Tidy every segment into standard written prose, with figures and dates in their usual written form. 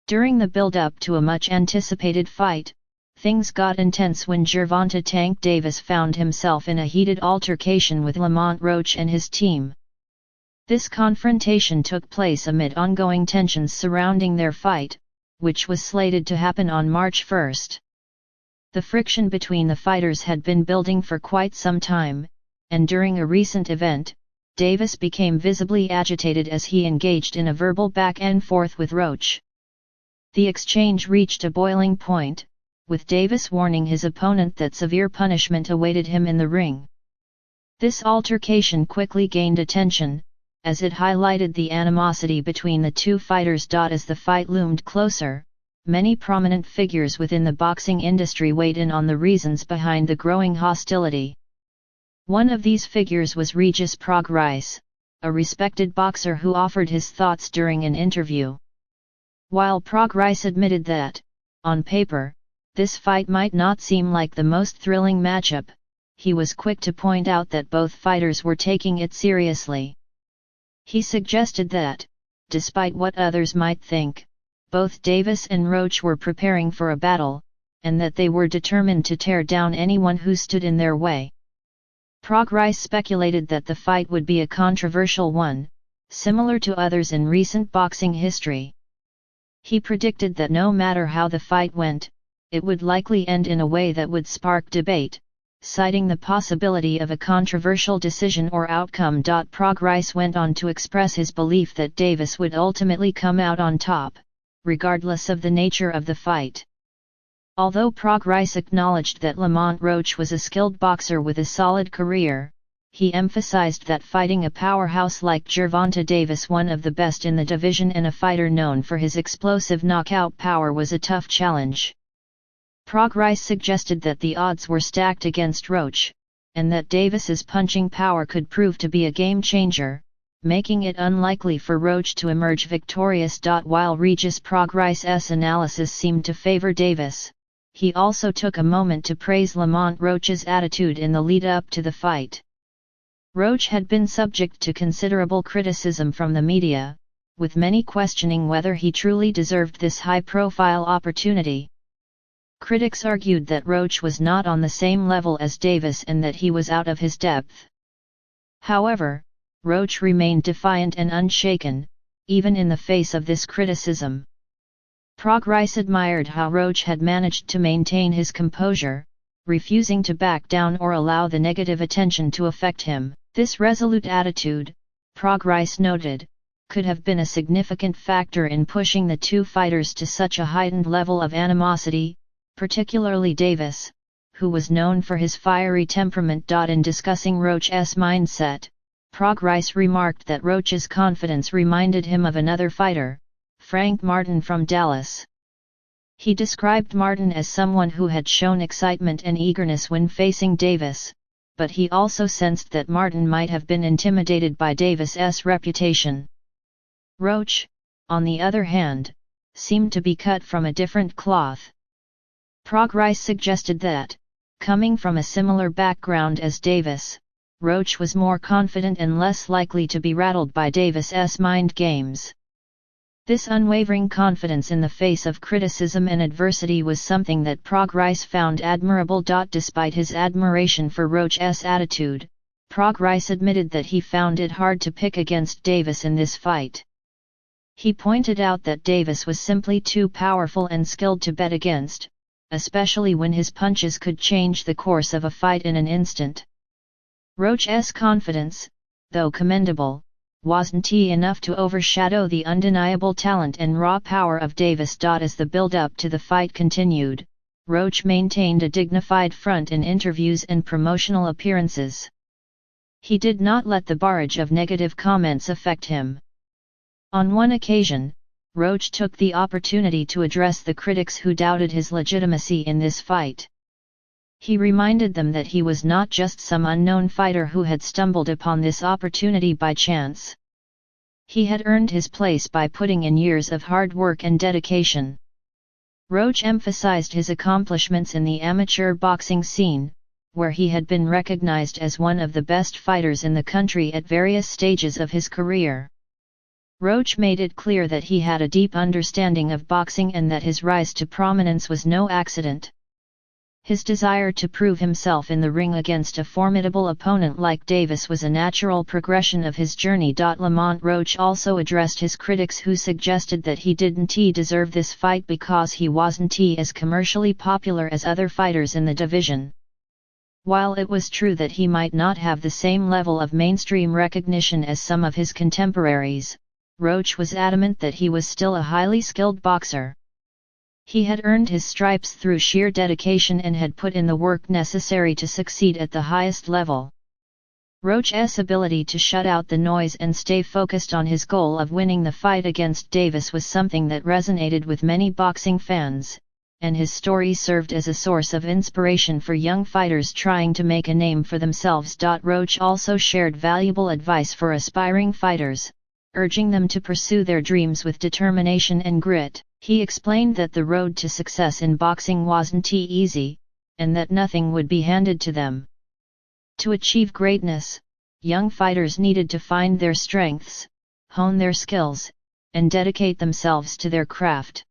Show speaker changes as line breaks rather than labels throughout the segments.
During the build-up to a much-anticipated fight, things got intense when Gervonta "Tank" Davis found himself in a heated altercation with Lamont Roach and his team. This confrontation took place amid ongoing tensions surrounding their fight, which was slated to happen on March 1. The friction between the fighters had been building for quite some time, and during a recent event, Davis became visibly agitated as he engaged in a verbal back-and-forth with Roach. The exchange reached a boiling point, with Davis warning his opponent that severe punishment awaited him in the ring. This altercation quickly gained attention, as it highlighted the animosity between the two fighters. As the fight loomed closer, many prominent figures within the boxing industry weighed in on the reasons behind the growing hostility. One of these figures was Regis Prograis, a respected boxer who offered his thoughts during an interview. While Prograis admitted that, on paper, this fight might not seem like the most thrilling matchup, he was quick to point out that both fighters were taking it seriously. He suggested that, despite what others might think, both Davis and Roach were preparing for a battle, and that they were determined to tear down anyone who stood in their way. Prograis speculated that the fight would be a controversial one, similar to others in recent boxing history. He predicted that no matter how the fight went, it would likely end in a way that would spark debate, citing the possibility of a controversial decision or outcome. Prograis went on to express his belief that Davis would ultimately come out on top, regardless of the nature of the fight. Although Prograis acknowledged that Lamont Roach was a skilled boxer with a solid career, he emphasized that fighting a powerhouse like Gervonta Davis, one of the best in the division and a fighter known for his explosive knockout power, was a tough challenge. Prograis suggested that the odds were stacked against Roach, and that Davis's punching power could prove to be a game-changer, making it unlikely for Roach to emerge victorious. While Regis Prograis' analysis seemed to favor Davis, he also took a moment to praise Lamont Roach's attitude in the lead-up to the fight. Roach had been subject to considerable criticism from the media, with many questioning whether he truly deserved this high-profile opportunity. Critics argued that Roach was not on the same level as Davis and that he was out of his depth. However, Roach remained defiant and unshaken, even in the face of this criticism. Prograis admired how Roach had managed to maintain his composure, refusing to back down or allow the negative attention to affect him. This resolute attitude, Prograis noted, could have been a significant factor in pushing the two fighters to such a heightened level of animosity, particularly Davis, who was known for his fiery temperament. In discussing Roach's mindset, Prograis remarked that Roach's confidence reminded him of another fighter, Frank Martin from Dallas. He described Martin as someone who had shown excitement and eagerness when facing Davis, but he also sensed that Martin might have been intimidated by Davis's reputation. Roach, on the other hand, seemed to be cut from a different cloth. Prograis suggested that, coming from a similar background as Davis, Roach was more confident and less likely to be rattled by Davis's mind games. This unwavering confidence in the face of criticism and adversity was something that Prograis found admirable. Despite his admiration for Roach's attitude, Prograis admitted that he found it hard to pick against Davis in this fight. He pointed out that Davis was simply too powerful and skilled to bet against, especially when his punches could change the course of a fight in an instant. Roach's confidence, though commendable, wasn't enough to overshadow the undeniable talent and raw power of Davis. As the build-up to the fight continued, Roach maintained a dignified front in interviews and promotional appearances. He did not let the barrage of negative comments affect him. On one occasion, Roach took the opportunity to address the critics who doubted his legitimacy in this fight. He reminded them that he was not just some unknown fighter who had stumbled upon this opportunity by chance. He had earned his place by putting in years of hard work and dedication. Roach emphasized his accomplishments in the amateur boxing scene, where he had been recognized as one of the best fighters in the country at various stages of his career. Roach made it clear that he had a deep understanding of boxing and that his rise to prominence was no accident. His desire to prove himself in the ring against a formidable opponent like Davis was a natural progression of his journey. Lamont Roach also addressed his critics who suggested that he didn't deserve this fight because he wasn't as commercially popular as other fighters in the division. While it was true that he might not have the same level of mainstream recognition as some of his contemporaries, Roach was adamant that he was still a highly skilled boxer. He had earned his stripes through sheer dedication and had put in the work necessary to succeed at the highest level. Roach's ability to shut out the noise and stay focused on his goal of winning the fight against Davis was something that resonated with many boxing fans, and his story served as a source of inspiration for young fighters trying to make a name for themselves. Roach also shared valuable advice for aspiring fighters, urging them to pursue their dreams with determination and grit. He explained that the road to success in boxing wasn't easy, and that nothing would be handed to them. To achieve greatness, young fighters needed to find their strengths, hone their skills, and dedicate themselves to their craft.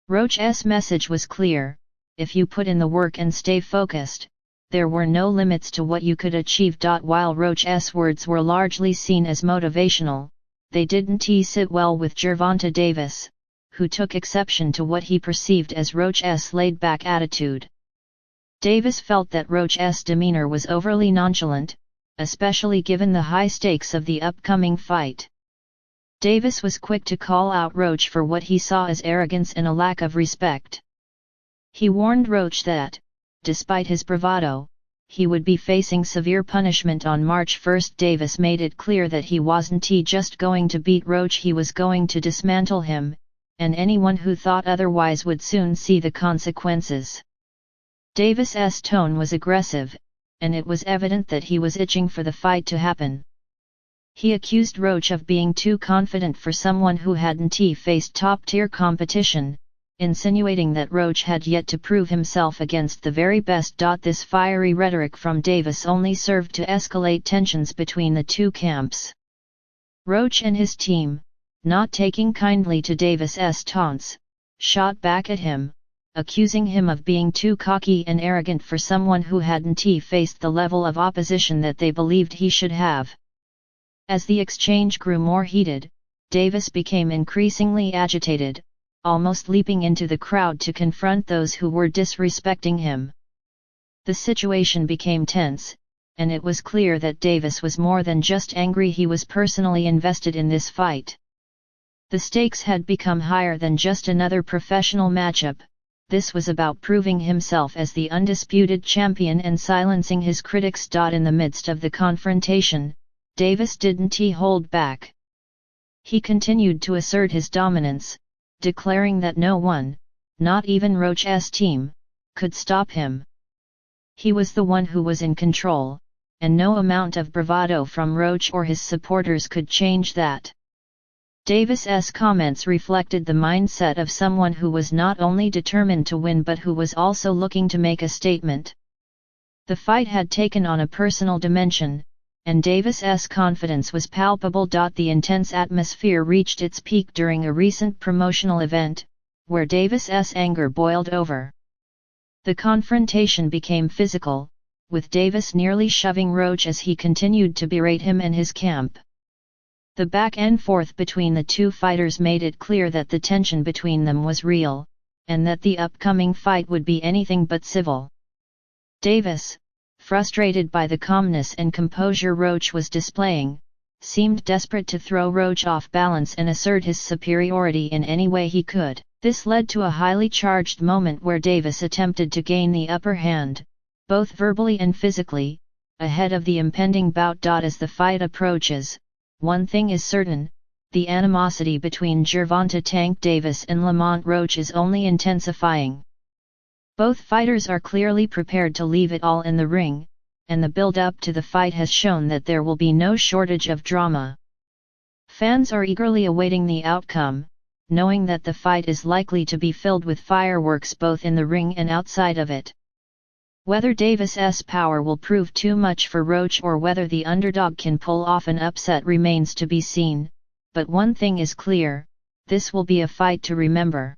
Roach's message was clear: if you put in the work and stay focused, there were no limits to what you could achieve. While Roach's words were largely seen as motivational, they didn't sit well with Gervonta Davis, who took exception to what he perceived as Roach's laid-back attitude. Davis felt that Roach's demeanor was overly nonchalant, especially given the high stakes of the upcoming fight. Davis was quick to call out Roach for what he saw as arrogance and a lack of respect. He warned Roach that, despite his bravado, he would be facing severe punishment on March 1. Davis made it clear that he wasn't just going to beat Roach, he was going to dismantle him, and anyone who thought otherwise would soon see the consequences. Davis's tone was aggressive, and it was evident that he was itching for the fight to happen. He accused Roach of being too confident for someone who hadn't faced top-tier competition, insinuating that Roach had yet to prove himself against the very best. This fiery rhetoric from Davis only served to escalate tensions between the two camps. Roach and his team, not taking kindly to Davis's taunts, shot back at him, accusing him of being too cocky and arrogant for someone who hadn't faced the level of opposition that they believed he should have. As the exchange grew more heated, Davis became increasingly agitated, almost leaping into the crowd to confront those who were disrespecting him. The situation became tense, and it was clear that Davis was more than just angry, he was personally invested in this fight. The stakes had become higher than just another professional matchup. This was about proving himself as the undisputed champion and silencing his critics. In the midst of the confrontation, Davis didn't hold back. He continued to assert his dominance, declaring that no one, not even Roach's team, could stop him. He was the one who was in control, and no amount of bravado from Roach or his supporters could change that. Davis's comments reflected the mindset of someone who was not only determined to win but who was also looking to make a statement. The fight had taken on a personal dimension, and Davis's confidence was palpable. The intense atmosphere reached its peak during a recent promotional event, where Davis's anger boiled over. The confrontation became physical, with Davis nearly shoving Roach as he continued to berate him and his camp. The back and forth between the two fighters made it clear that the tension between them was real, and that the upcoming fight would be anything but civil. Davis, frustrated by the calmness and composure Roach was displaying, seemed desperate to throw Roach off balance and assert his superiority in any way he could. This led to a highly charged moment where Davis attempted to gain the upper hand, both verbally and physically, ahead of the impending bout. As the fight approaches, one thing is certain: the animosity between Gervonta "Tank" Davis and Lamont Roach is only intensifying. Both fighters are clearly prepared to leave it all in the ring, and the build-up to the fight has shown that there will be no shortage of drama. Fans are eagerly awaiting the outcome, knowing that the fight is likely to be filled with fireworks both in the ring and outside of it. Whether Davis's power will prove too much for Roach or whether the underdog can pull off an upset remains to be seen. but one thing is clear, this will be a fight to remember.